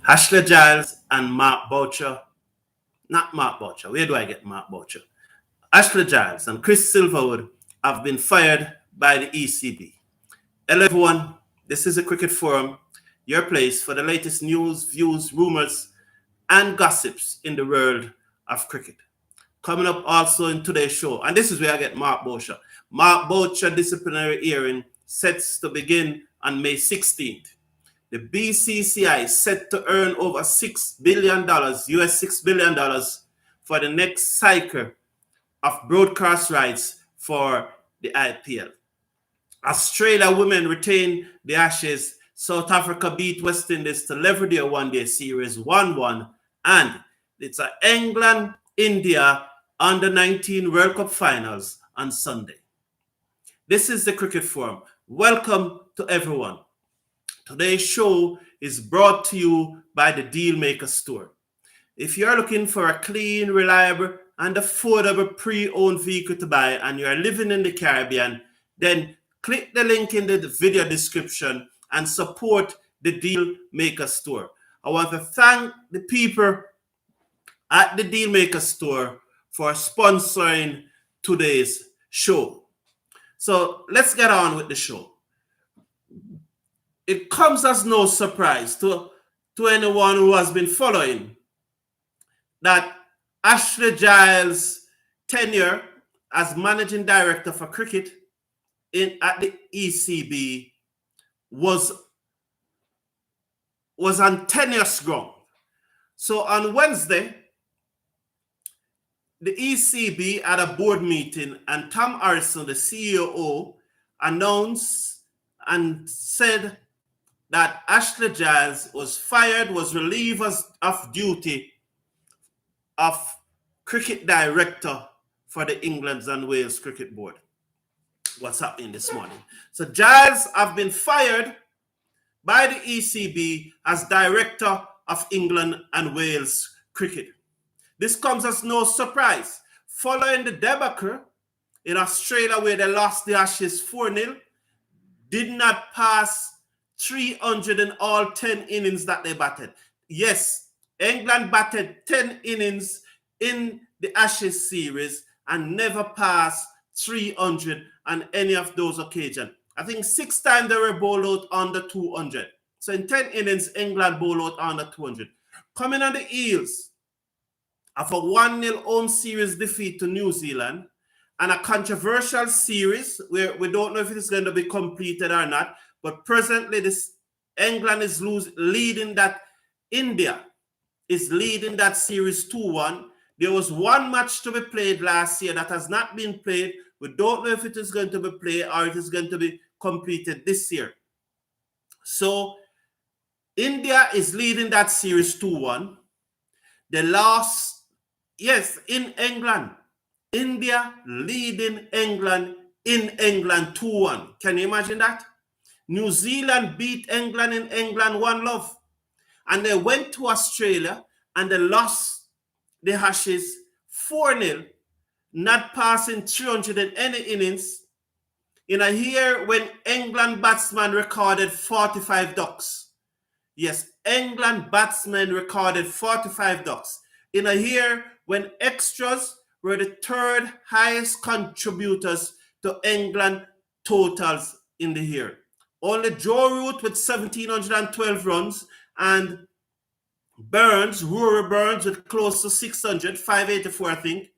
Ashley Giles and Mark Boucher, not Mark Boucher, where do I get Mark Boucher? Ashley Giles and Chris Silverwood have been fired by the ECB. Hello everyone, this is a Cricket Forum, your place for the latest news, views, rumours and gossips in the world of cricket. Coming up also in today's show, and this is where I get Mark Boucher. Mark Boucher disciplinary hearing sets to begin on May 16th. The BCCI is set to earn over $6 billion, US $6 billion, for the next cycle of broadcast rights for the IPL. Australia women retain the Ashes. South Africa beat West Indies to level their one-day series 1-1. And it's an England-India Under-19 World Cup Finals on Sunday. This is the Cricket Forum. Welcome to everyone. Today's show is brought to you by the Dealmaker Store. If you're looking for a clean, reliable, and affordable pre-owned vehicle to buy and you're living in the Caribbean, then click the link in the video description and support the Dealmaker Store. I want to thank the people at the Dealmaker Store for sponsoring today's show. So let's get on with the show. It comes as no surprise to anyone who has been following that Ashley Giles' tenure as managing director for cricket at the ECB was on tenuous ground. So on Wednesday, the ECB had a board meeting and Tom Harrison, the CEO, announced and said that Ashley Giles was fired, was relieved of duty of cricket director for the England and Wales Cricket Board. What's happening this morning? So Giles have been fired by the ECB as director of England and Wales Cricket. This comes as no surprise. Following the debacle in Australia where they lost the Ashes 4-0, did not pass 300 in all 10 innings that they batted. Yes, England batted 10 innings in the Ashes series and never passed 300 on any of those occasions. I think 6 times they were bowled out under 200. So in 10 innings, England bowled out under 200. Coming on the heels of a 1-0 home series defeat to New Zealand and a controversial series where we don't know if it is going to be completed or not, but presently this England is leading that. India is leading that series 2-1. There was one match to be played last year that has not been played. We don't know if it is going to be played or it is going to be completed this year. So India is leading that series 2-1. They lost, yes, in England. India leading England in England 2-1. Can you imagine that? New Zealand beat England in England 1-0. And they went to Australia and they lost the Ashes 4-0, not passing 300 in any innings. In a year when England batsmen recorded 45 ducks. Yes, England batsmen recorded 45 ducks. In a year when extras were the third highest contributors to England totals in the year. Only Joe Root with 1,712 runs and Rory Burns with close to 600, 584 I think,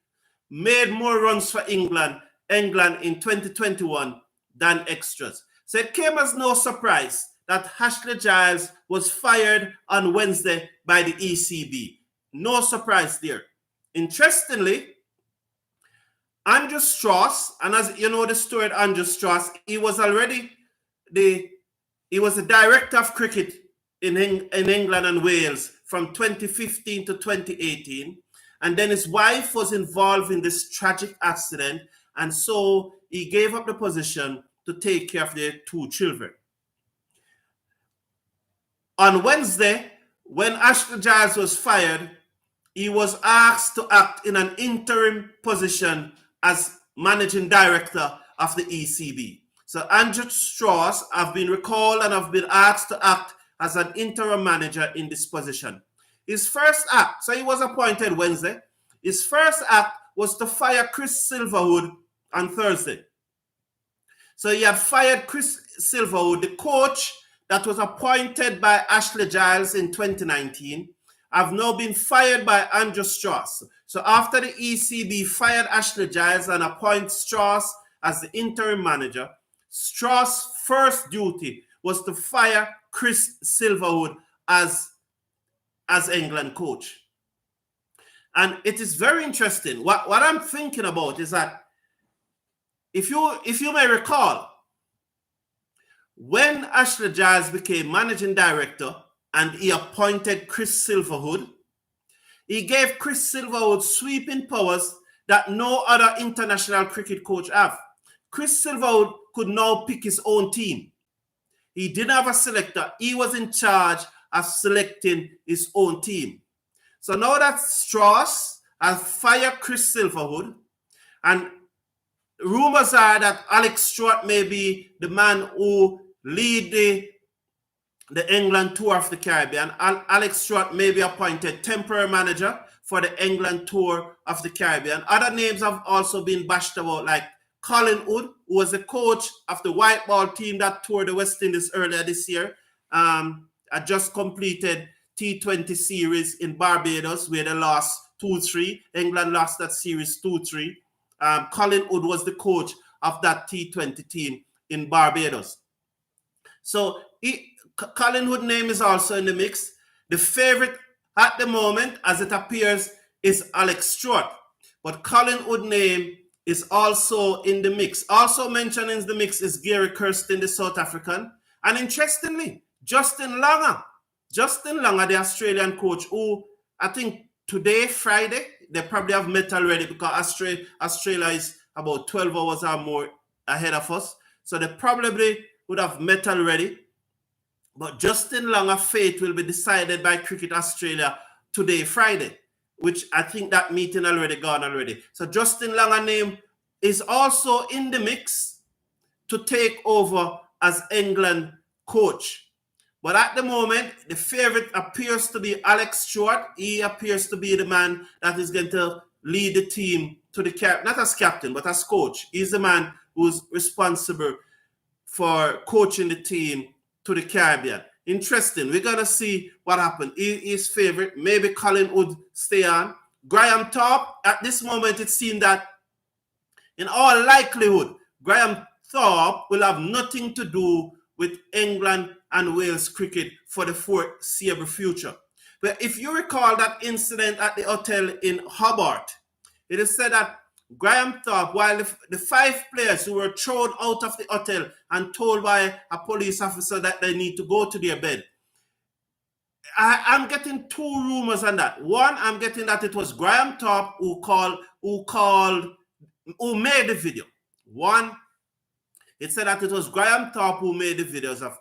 made more runs for England in 2021 than extras. So it came as no surprise that Ashley Giles was fired on Wednesday by the ECB. No surprise there. Interestingly, Andrew Strauss, and as you know the story of Andrew Strauss, he was already the director of cricket in England and Wales from 2015 to 2018. And then his wife was involved in this tragic accident. And so he gave up the position to take care of their 2 children. On Wednesday, when Ashley Giles was fired, he was asked to act in an interim position as managing director of the ECB. So Andrew Strauss have been recalled and have been asked to act as an interim manager in this position. His first act, so he was appointed Wednesday, his first act was to fire Chris Silverwood on Thursday. So he had fired Chris Silverwood, the coach that was appointed by Ashley Giles in 2019, have now been fired by Andrew Strauss. So after the ECB fired Ashley Giles and appointed Strauss as the interim manager, Strauss' first duty was to fire Chris Silverwood as England coach. And it is very interesting. What I'm thinking about is that if you may recall, when Ashley Giles became managing director and he appointed Chris Silverwood, he gave Chris Silverwood sweeping powers that no other international cricket coach have. Chris Silverwood could now pick his own team. He didn't have a selector. He was in charge of selecting his own team. So now that Strauss has fired Chris Silverwood, and rumors are that Alex Stewart may be the man who lead the England tour of the Caribbean. Alex Stewart may be appointed temporary manager for the England tour of the Caribbean. Other names have also been bashed about, like Colin Hood, who was the coach of the white ball team that toured the West Indies earlier this year. I just completed T20 series in Barbados where they lost 2-3. England lost that series 2-3. Colin Hood was the coach of that T20 team in Barbados. So Colin Hood's name is also in the mix. The favorite at the moment, as it appears, is Alex Stewart. But Colin Hood's name is also in the mix. Also mentioned in the mix is Gary Kirsten, the South African. And interestingly, Justin Langer, the Australian coach, who I think today, Friday, they probably have met already because Australia is about 12 hours or more ahead of us. So they probably would have met already. But Justin Langer's fate will be decided by Cricket Australia today, Friday, which I think that meeting gone already. So Justin Langer's name is also in the mix to take over as England coach. But at the moment, the favorite appears to be Alex Stewart. He appears to be the man that is going to lead the team to the not as captain, but as coach. He's the man who's responsible for coaching the team to the Caribbean. Interesting. We're going to see what happens. His favorite, maybe Colin would stay on. Graham Thorpe, at this moment, it seems that in all likelihood, Graham Thorpe will have nothing to do with England and Wales cricket for the foreseeable future. But if you recall that incident at the hotel in Hobart, it is said that Graham Thorpe, while the 5 players who were thrown out of the hotel and told by a police officer that they need to go to their bed, I'm getting 2 rumors on that. One, I'm getting that it was Graham Thorpe who made the video. One, it said that it was Graham Thorpe who made the videos of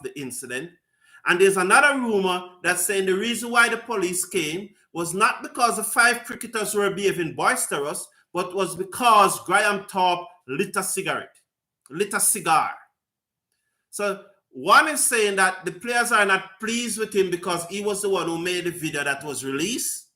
the incident. And there's another rumor that's saying the reason why the police came was not because the 5 cricketers were behaving boisterous, but was because Graham Thorpe lit a cigar. So one is saying that the players are not pleased with him because he was the one who made the video that was released.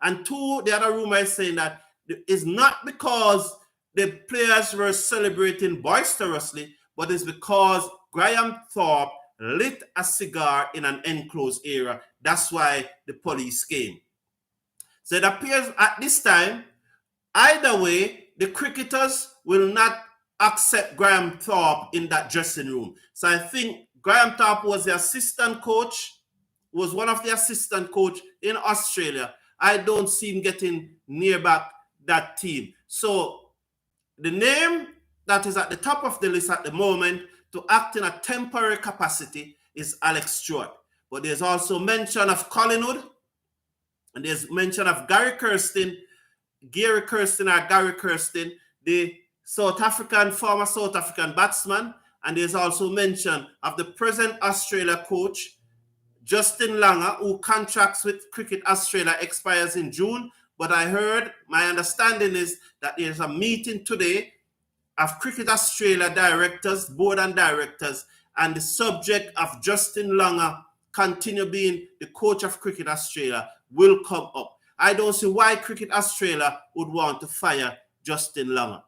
And 2, the other rumor is saying that it's not because the players were celebrating boisterously, but it's because Graham Thorpe lit a cigar in an enclosed area. That's why the police came. So it appears at this time, either way, the cricketers will not accept Graham Thorpe in that dressing room. So I think Graham Thorpe was the assistant coach, was one of the assistant coach in Australia. I don't see him getting near back that team. So the name that is at the top of the list at the moment to act in a temporary capacity is Alex Stewart. But there's also mention of Colin Hood, and there's mention of Gary Kirsten, the former South African batsman, and there's also mention of the present Australia coach, Justin Langer, who contracts with Cricket Australia expires in June. But my understanding is that there's a meeting today of Cricket Australia directors, board and directors, and the subject of Justin Langer continue being the coach of Cricket Australia will come up. I don't see why Cricket Australia would want to fire Justin Langer.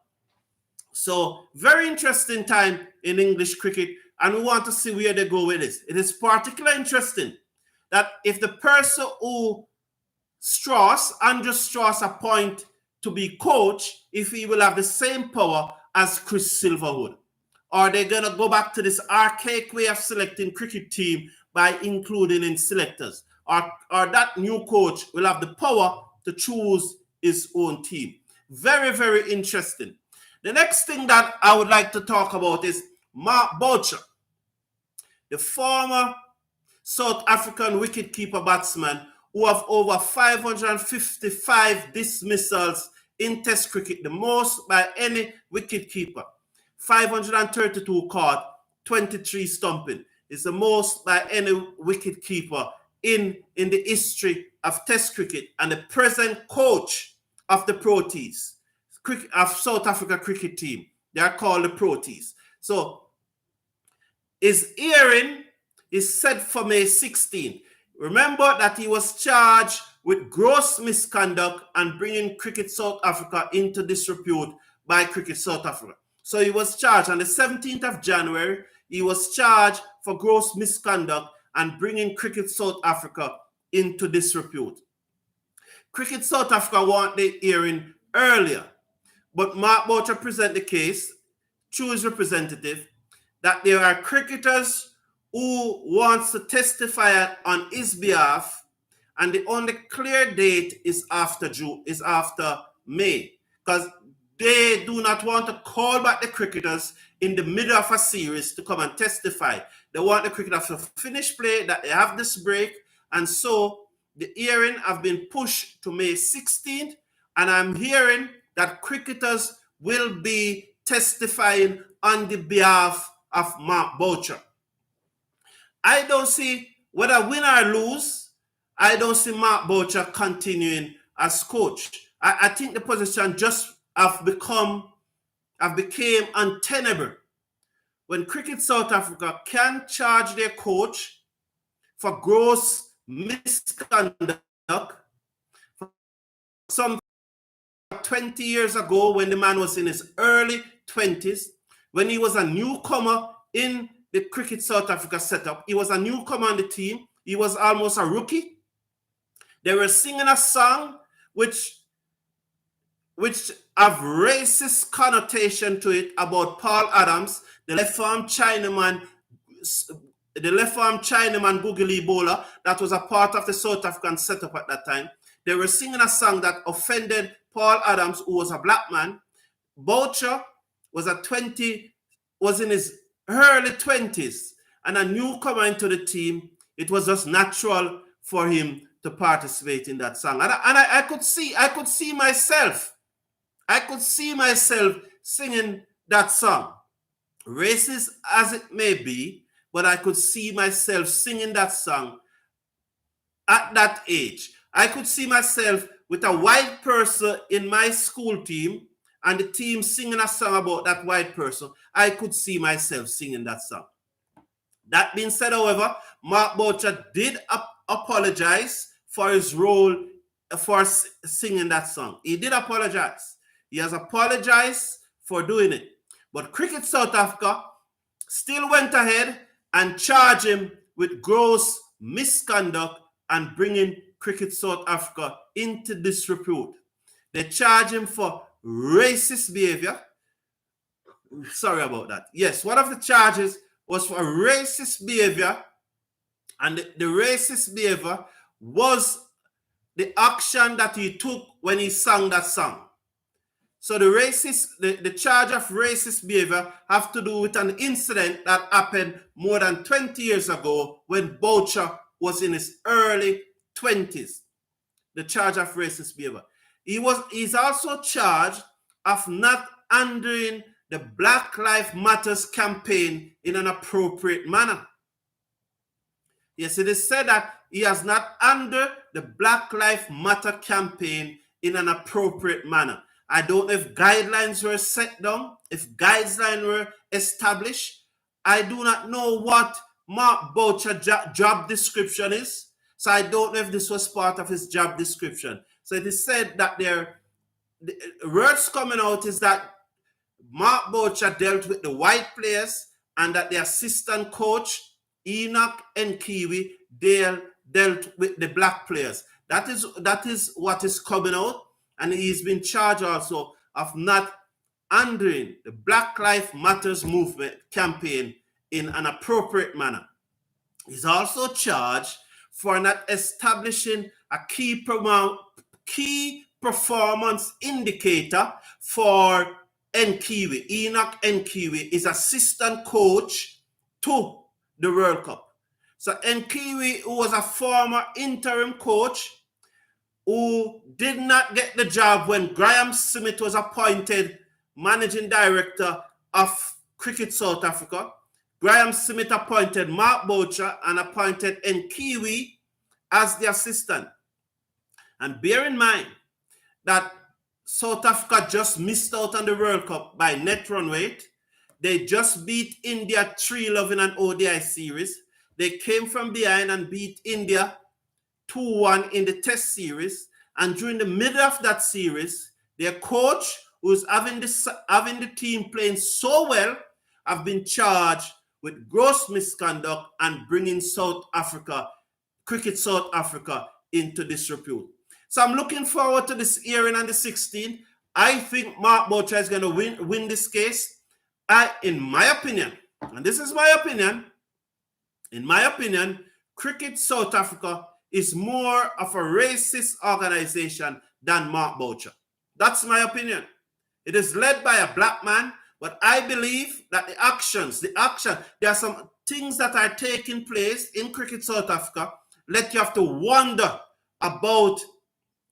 So very interesting time in English cricket, and we want to see where they go with this. It is particularly interesting that if the person who Andrew Strauss appoint to be coach, if he will have the same power as Chris Silverwood, or they're going to go back to this archaic way of selecting cricket team by including in selectors, or that new coach will have the power to choose his own team. Very, very interesting. The next thing that I would like to talk about is Mark Boucher, the former South African wicketkeeper batsman who have over 555 dismissals in Test cricket, the most by any wicketkeeper. 532 caught, 23 stumping. Is the most by any wicketkeeper in the history of Test cricket, and the present coach of the Proteas, of South Africa cricket team. They are called the Proteas. So his hearing is set for May 16. Remember that he was charged with gross misconduct and bringing Cricket South Africa into disrepute by Cricket South Africa. So he was charged on the 17th of January. He was charged for gross misconduct and bringing Cricket South Africa into disrepute. Cricket South Africa want the hearing earlier, but Mark Boucher present the case through his representative that there are cricketers who wants to testify on his behalf, and the only clear date is after May, because they do not want to call back the cricketers in the middle of a series to come and testify. They want the cricketers to finish play, that they have this break, and so the hearing have been pushed to May 16th, and I'm hearing that cricketers will be testifying on the behalf of Mark Boucher. I don't see, whether win or lose, I don't see Mark Boucher continuing as coach. I think the position just became untenable when Cricket South Africa can charge their coach for gross misconduct some 20 years ago, when the man was in his early 20s, when he was a newcomer in the Cricket South Africa setup. He was a newcomer on the team. He was almost a rookie. They were singing a song which have racist connotation to it about Paul Adams, the left-arm Chinaman Boogly bowler that was a part of the South African setup at that time. They were singing a song that offended Paul Adams, who was a black man. Boucher was in his early 20s and a newcomer into the team. It was just natural for him to participate in that song. And I could see myself singing that song. Racist as it may be, but I could see myself singing that song at that age. I could see myself with a white person in my school team and the team singing a song about that white person. I could see myself singing that song. That being said, however, Mark Boucher did apologize for his role for singing that song. He did apologize. He has apologized for doing it. But Cricket South Africa still went ahead and charged him with gross misconduct and bringing Cricket South Africa into disrepute. They charge him for racist behavior. Sorry about that. Yes, one of the charges was for racist behavior, and the racist behavior was the action that he took when he sang that song. So the charge of racist behavior have to do with an incident that happened more than 20 years ago when Boucher was in his early 20s. The charge of racist behavior. He's also charged of not handling the Black Lives Matters campaign in an appropriate manner. Yes, it is said that he has not handled the Black Lives Matter campaign in an appropriate manner. I don't know if guidelines were set down, if guidelines were established. I do not know what Mark Boucher's job description is. So I don't know if this was part of his job description. So it is said that the words coming out is that Mark Boucher dealt with the white players and that the assistant coach, Enoch NKwe, dealt with the black players. That is what is coming out. And he's been charged also of not handling the Black Lives Matters movement campaign in an appropriate manner. He's also charged for not establishing a key performance indicator for NKwe. Enoch NKwe is assistant coach to the World Cup. So NKwe, who was a former interim coach, who did not get the job when Graham Smith was appointed managing director of Cricket South Africa. Graham Smith appointed Mark Boucher and appointed NKwe as the assistant. And bear in mind that South Africa just missed out on the World Cup by net run rate. They just beat India 3-0 in an ODI series. They came from behind and beat India 2-1 in the test series. And during the middle of that series, their coach, who's having the team playing so well, have been charged with gross misconduct and bringing Cricket South Africa into disrepute. So I'm looking forward to this hearing on the 16th. I think Mark Boucher is going to win this case. In my opinion, and this is my opinion, in my opinion, Cricket South Africa is more of a racist organization than Mark Boucher. That's my opinion. It is led by a black man, but I believe that there are some things that are taking place in Cricket South Africa let you have to wonder about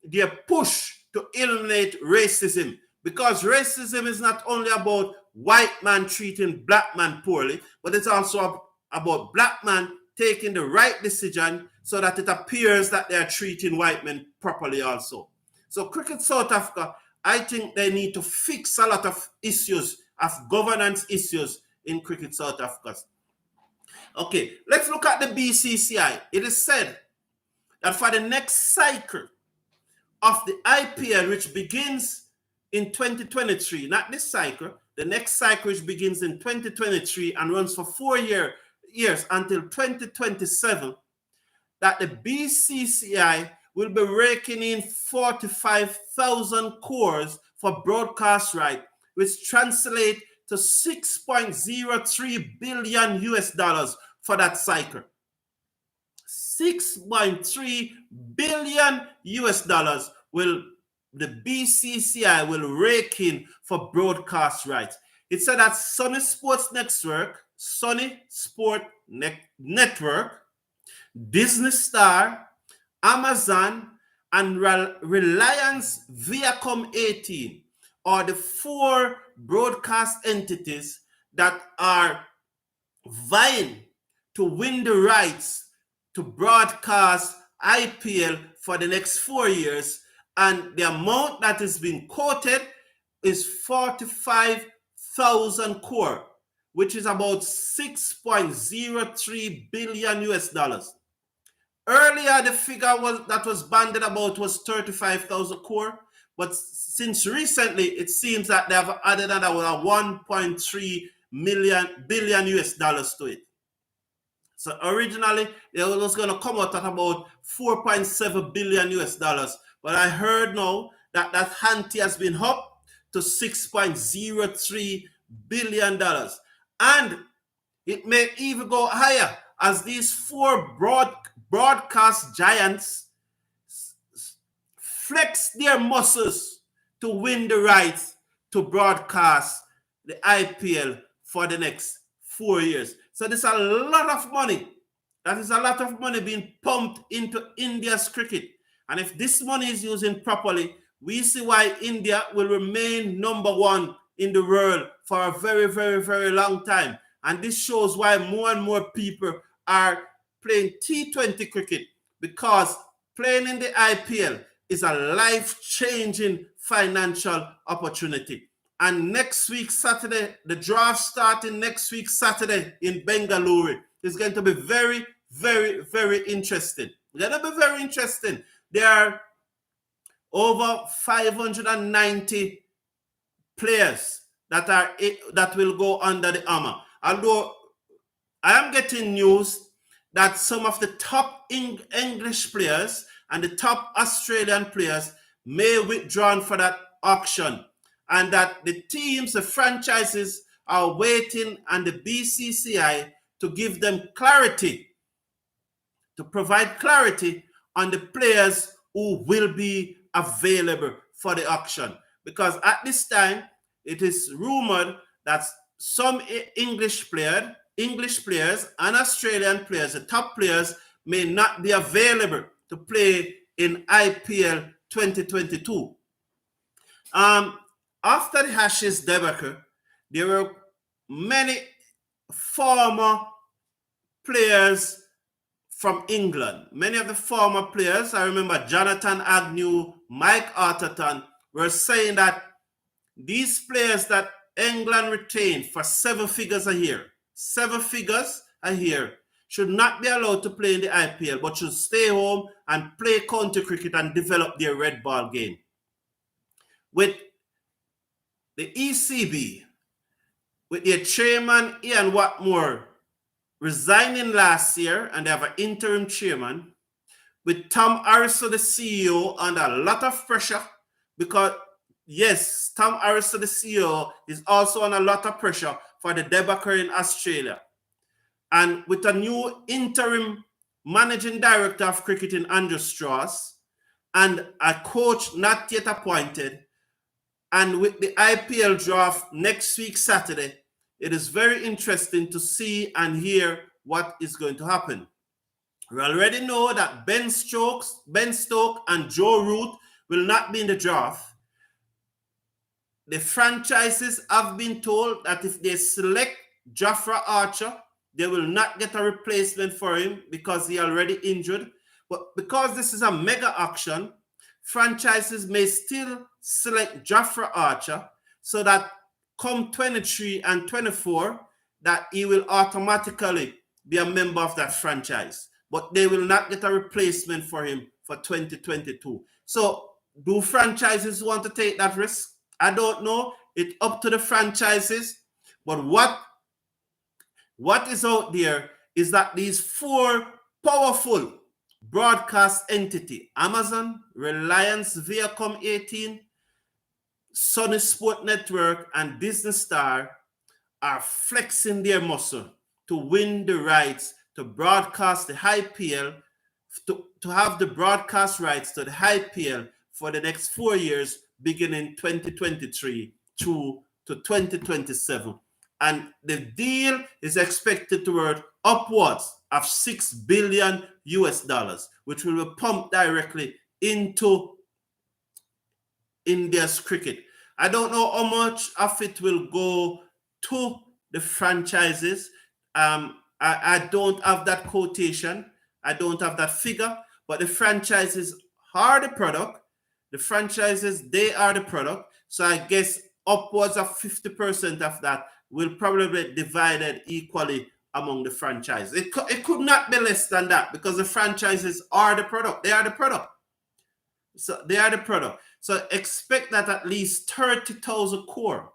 their push to eliminate racism, because racism is not only about white man treating black man poorly, but it's also about black man taking the right decision so that it appears that they're treating white men properly also. So Cricket South Africa, I think they need to fix a lot of issues, of governance issues in Cricket South Africa. Okay, let's look at the BCCI. It is said that for the next cycle of the IPL, which begins in 2023, not this cycle, the next cycle which begins in 2023 and runs for 4 years until 2027, that the BCCI will be raking in 45,000 crores for broadcast right, which translate to $6.03 billion for that cycle. $6.3 billion will the BCCI will rake in for broadcast rights. It said that Sunny Sports Network, Disney Star, Amazon, and Reliance Viacom 18 are the 4 broadcast entities that are vying to win the rights to broadcast IPL for the next 4 years. And the amount that is being quoted is 45,000 crore, which is about $6.03 billion. Earlier, the figure that was bandied about was 35,000 crore, but since recently, it seems that they have added another $1.3 billion to it. So originally, it was going to come out at about $4.7 billion. But I heard now that ante has been upped to $6.03 billion. And it may even go higher as these 4 broadcast giants flex their muscles to win the rights to broadcast the IPL for the next 4 years. So there's a lot of money. That is a lot of money being pumped into India's cricket. And if this money is used properly, we see why India will remain number 1 in the world for a very, very, very long time. And this shows why more and more people are playing T20 cricket, because playing in the IPL is a life-changing financial opportunity. And next week, Saturday, the draft starting next week, Saturday in Bengaluru. It's going to be very, very, very interesting. It's going to be very interesting. There are over 590 players that will go under the armor. Although I am getting news that some of the top English players and the top Australian players may withdraw for that auction, and that the teams, the franchises are waiting on the BCCI to give them clarity, to provide clarity on the players who will be available for the auction. Because at this time, it is rumored that some English players and Australian players, the top players, may not be available to play in IPL 2022. After the Ashes debacle, there were many former players from England. Many of the former players, I remember Jonathan Agnew, Mike Arterton, were saying that these players that England retained for 7 figures a year, should not be allowed to play in the IPL, but should stay home and play county cricket and develop their red ball game. With the ECB, with their chairman Ian Watmore resigning last year, and they have an interim chairman, with Tom Harrison, the CEO, under a lot of pressure, because yes, Tom Harrison, the CEO, is also on a lot of pressure for the debacle in Australia. And with a new interim managing director of cricket in Andrew Strauss, and a coach not yet appointed, and with the IPL draft next week, Saturday, it is very interesting to see and hear what is going to happen. We already know that Ben Stokes and Joe Root will not be in the draft. The franchises have been told that if they select Jofra Archer, they will not get a replacement for him because he already injured. But because this is a mega auction, franchises may still select Jofra Archer so that come 23 and 24, that he will automatically be a member of that franchise. But they will not get a replacement for him for 2022. So do franchises want to take that risk? I don't know. It's up to the franchises. But what is out there is that these 4 powerful broadcast entity, Amazon, Reliance Viacom 18, Sony Sport Network, and Disney Star, are flexing their muscle to win the rights to broadcast the IPL, to have the broadcast rights to the IPL for the next 4 years, beginning 2023 through to 2027. And the deal is expected to worth upwards of $6 billion, which will be pumped directly into India's cricket. I don't know how much of it will go to the franchises. I don't have that quotation. I don't have that figure. But the franchises are the product. The franchises, they are the product. So I guess upwards of 50% of that will probably be divided equally among the franchises. It could not be less than that, because the franchises are the product. They are the product. So they are the product. So expect that at least 30,000 core,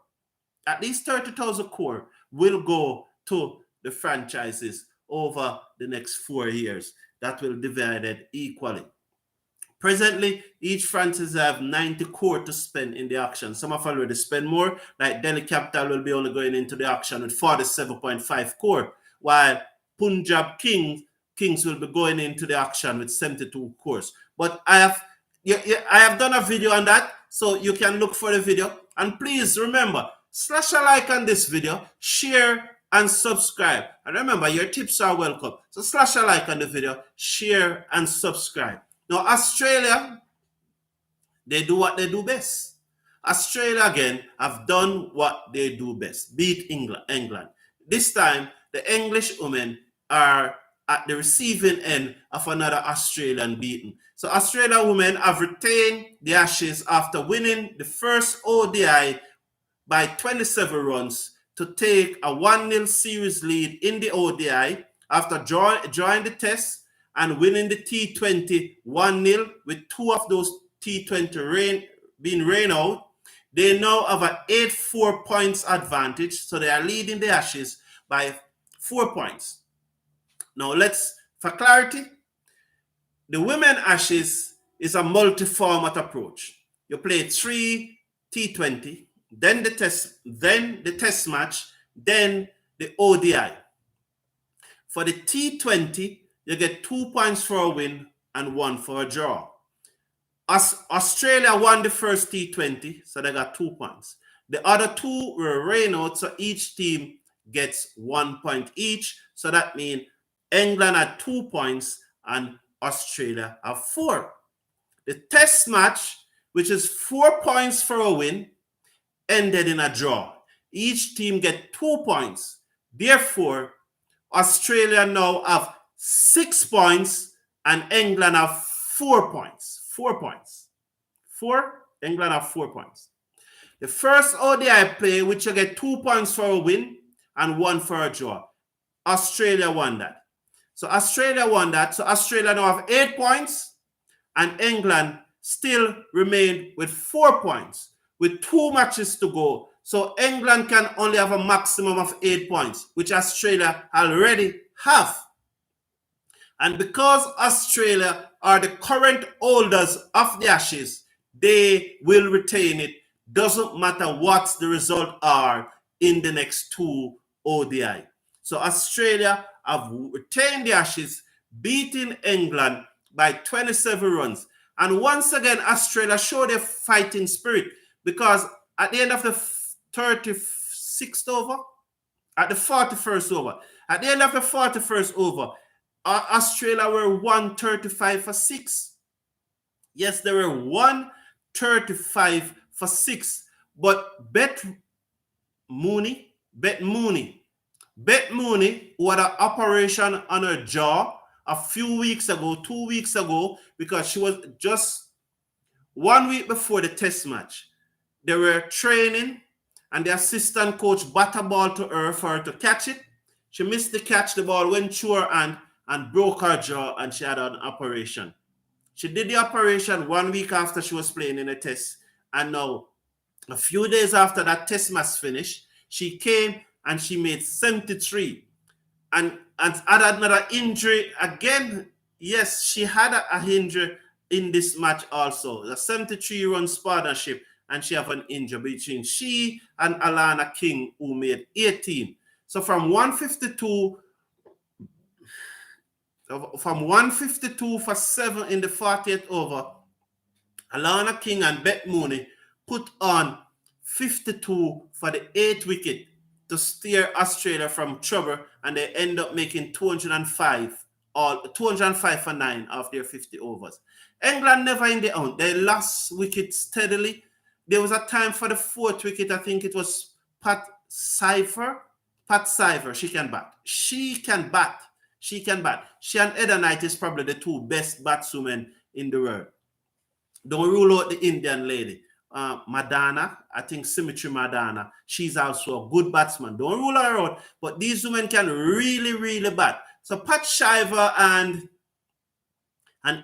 will go to the franchises over the next 4 years. That will be divided equally. Presently, each franchise have 90 core to spend in the auction. Some have already spent more, like Delhi Capital will be only going into the auction with 47.5 core, while Punjab Kings will be going into the auction with 72 cores. But I have done a video on that, so you can look for the video. And please remember, slash a like on this video, share and subscribe. And remember, your tips are welcome. So slash a like on the video, share and subscribe. Now, Australia, they do what they do best. Australia, again, have done what they do best, beat England. This time, the English women are at the receiving end of another Australian beating. So Australian women have retained the Ashes after winning the first ODI by 27 runs to take a 1-0 series lead in the ODI after drawing the test and winning the T20 1-0 with 2 of those T20 being rained out. They now have an 8-4 points advantage, so they are leading the Ashes by 4 points. Now for clarity, the Women Ashes is a multi-format approach. You play 3 T20, then the test match, then the ODI. For the T20, you get 2 points for a win and 1 for a draw. Australia won the first T20, so they got 2 points. The other 2 were rain out, so each team gets 1 point each. So that means England had 2 points and Australia have 4. The test match, which is 4 points for a win, ended in a draw. Each team get 2 points. Therefore, Australia now have 6 points and England have 4 points. 4 points. 4, England have 4 points. The first ODI play, which you get 2 points for a win and 1 for a draw. Australia won that. So Australia won that. So Australia now have 8 points and England still remain with 4 points with 2 matches to go. So England can only have a maximum of 8 points, which Australia already have. And because Australia are the current holders of the Ashes, they will retain it. Doesn't matter what the result are in the next 2 ODI. So Australia have retained the Ashes, beating England by 27 runs. And once again, Australia showed their fighting spirit, because at the end of the 36th over, at the 41st over, at the end of the 41st over, Australia were 135 for 6. Yes, they were 135 for 6. But Beth Mooney, who had an operation on her jaw a few weeks ago, 2 weeks ago, because she was just 1 week before the test match. They were training and the assistant coach bat a ball to her for her to catch it. She missed the catch, the ball went through her hand and broke her jaw, and she had an operation. She did the operation 1 week after she was playing in a test, and now a few days after that test match finished, she came and she made 73 and had another injury again. Yes, she had a injury in this match also. The 73-run partnership, and she have an injury between she and Alana King, who made 18. So from 152 for 7 in the 40th over, Alana King and Beth Mooney put on 52 for the 8th wicket to steer Australia from trouble, and they end up making 205 for 9 of their 50 overs. England never in the own. They lost wicket steadily. There was a time for the 4th wicket, I think it was Pat Sciver. She can bat. She and Eda Knight is probably the 2 best batswomen in the world. Don't rule out the Indian lady. Madana, I think Symmetry Madana, she's also a good batsman. Don't rule her out, but these women can really, really bat. So Pat Sciver and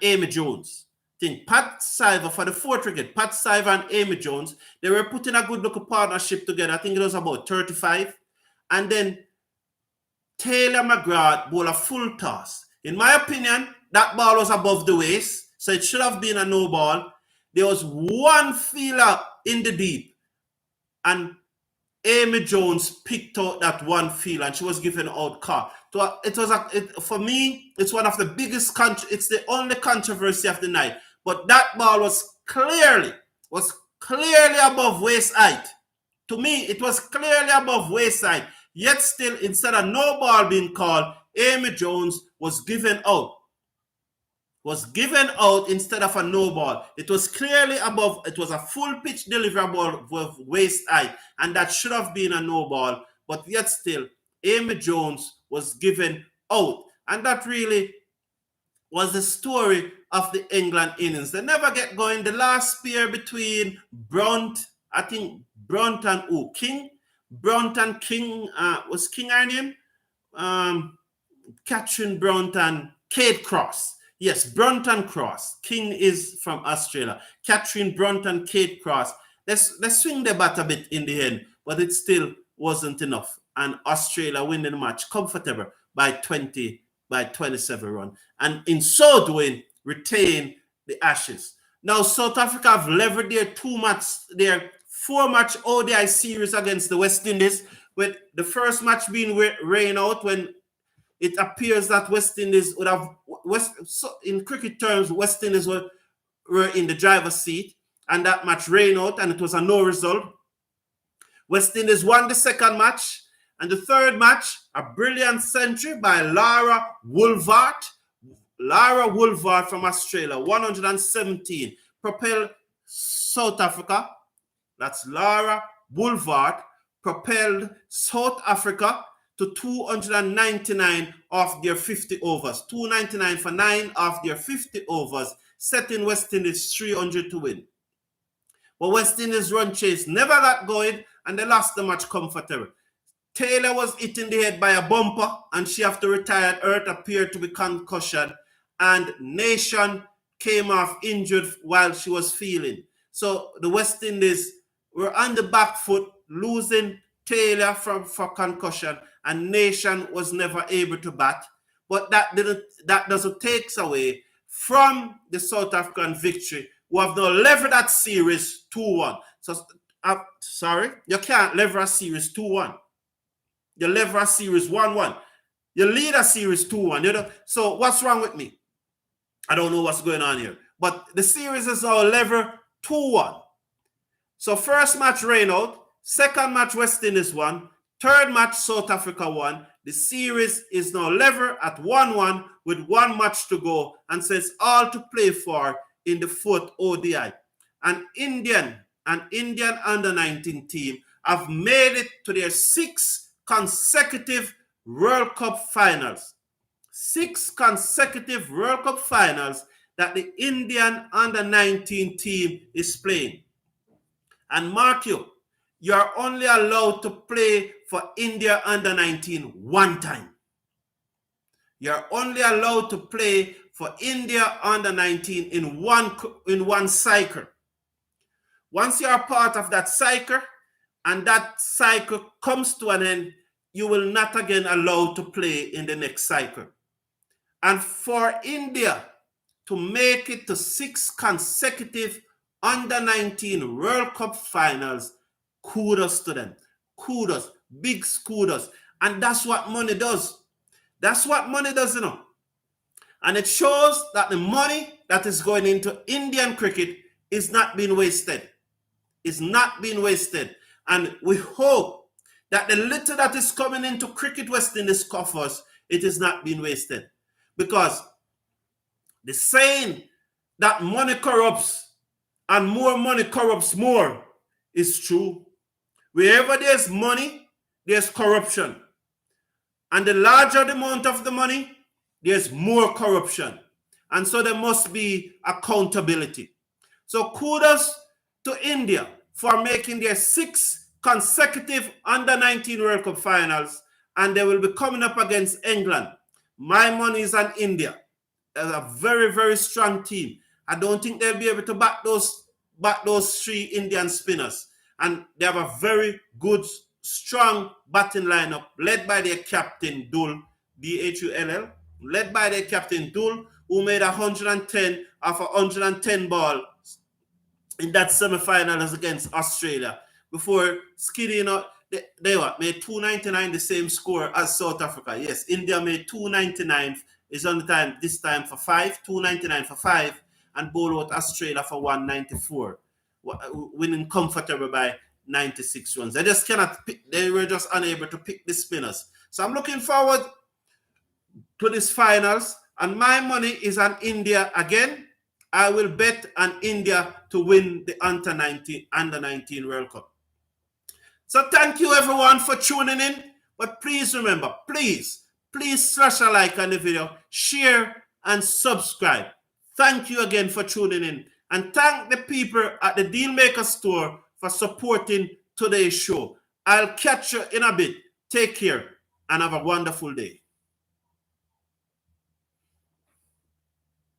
Amy Jones. I think Pat Sciver for the 4th wicket, Pat Sciver and Amy Jones, they were putting a good looking partnership together. I think it was about 35. And then Tahlia McGrath bowled a full toss. In my opinion, that ball was above the waist, so it should have been a no ball. There was one fielder in the deep, and Amy Jones picked out that one field, and she was given out caught. So for me, it's one of the biggest it's the only controversy of the night. But that ball was clearly above waist height. To me, it was clearly above waist height. Yet still, instead of no ball being called, Amy Jones was given out. Instead of a no ball. It was clearly above. It was a full pitch delivery ball with waist height, and that should have been a no ball. But yet still, Amy Jones was given out. And that really was the story of the England innings. They never get going. The last pair between Brunt, I think Brunt and who? King? Brunt and King, was King her name? Kathrine Brunt and Kate Cross. Yes, Brunt and Cross. King is from Australia. Kathrine Brunt and Kate Cross. Let's swing the bat a bit in the end, but it still wasn't enough. And Australia winning the match comfortable by 27 runs. And in so doing, retain the Ashes. Now, South Africa have levered their 4-match ODI series against the West Indies, with the first match being rain out when it appears that West Indies would have, in cricket terms, West Indies were in the driver's seat, and that match rained out, and it was a no result. West Indies won the second match, and the third match, a brilliant century by Lara Woolvart. Lara Woolvart from Australia, 117, propelled South Africa. That's Lara Woolvart, propelled South Africa to 299 of their 50 overs. 299 for 9 of their 50 overs, setting West Indies 300 to win. But West Indies run chase never got going, and they lost the match comfortable. Taylor was hit in the head by a bumper, and she had to retire. Earth appeared to be concussion, and Nation came off injured while she was feeling. So the West Indies were on the back foot, losing Taylor for concussion, and Nation was never able to bat. But that doesn't take away from the South African victory, who have now levered that series 2-1. So, sorry, you can't lever a series 2-1. You lever a series 1-1. You lead a series 2-1. You know? So what's wrong with me? I don't know what's going on here. But the series is now lever 2-1. So first match rain out. Second match West Indies won. Third match South Africa won. The series is now lever at 1-1 with 1 match to go, and says all to play for in the 4th ODI. An Indian under-19 team have made it to their 6th consecutive World Cup finals. 6 consecutive World Cup finals that the Indian under-19 team is playing. And mark you are only allowed to play for India under-19 one time. You're only allowed to play for India under-19 in one cycle. Once you're part of that cycle, and that cycle comes to an end, you will not again allowed to play in the next cycle. And for India to make it to 6 consecutive under-19 World Cup finals, kudos to them. Kudos, big kudos. And that's what money does. That's what money does, you know. And it shows that the money that is going into Indian cricket is not being wasted. It's not being wasted. And we hope that the little that is coming into Cricket West Indies coffers, it is not being wasted. Because the saying that money corrupts and more money corrupts more is true. Wherever there's money, there's corruption. And the larger the amount of the money, there's more corruption. And so there must be accountability. So kudos to India for making their 6 consecutive under-19 World Cup finals, and they will be coming up against England. My money is on India. They're a very, very strong team. I don't think they'll be able to back those 3 Indian spinners. And they have a very good, strong batting lineup led by their captain, Dull, D-H-U-L-L, led by their captain, Dull, who made 110 off 110 balls in that semi-finals against Australia before skidding out. They made 299, the same score as South Africa. Yes, India made 299, is on the time, this time for 5, 299 for 5, and bowled out Australia for 194, winning comfortable by 96 runs. They just cannot pick, they were just unable to pick the spinners. So I'm looking forward to this finals, and my money is on India again. I will bet on India to win the under-19 World Cup. So thank you everyone for tuning in. But please remember, please slash a like on the video, share and subscribe. Thank you again for tuning in. And thank the people at the Dealmaker store for supporting today's show. I'll catch you in a bit. Take care and have a wonderful day.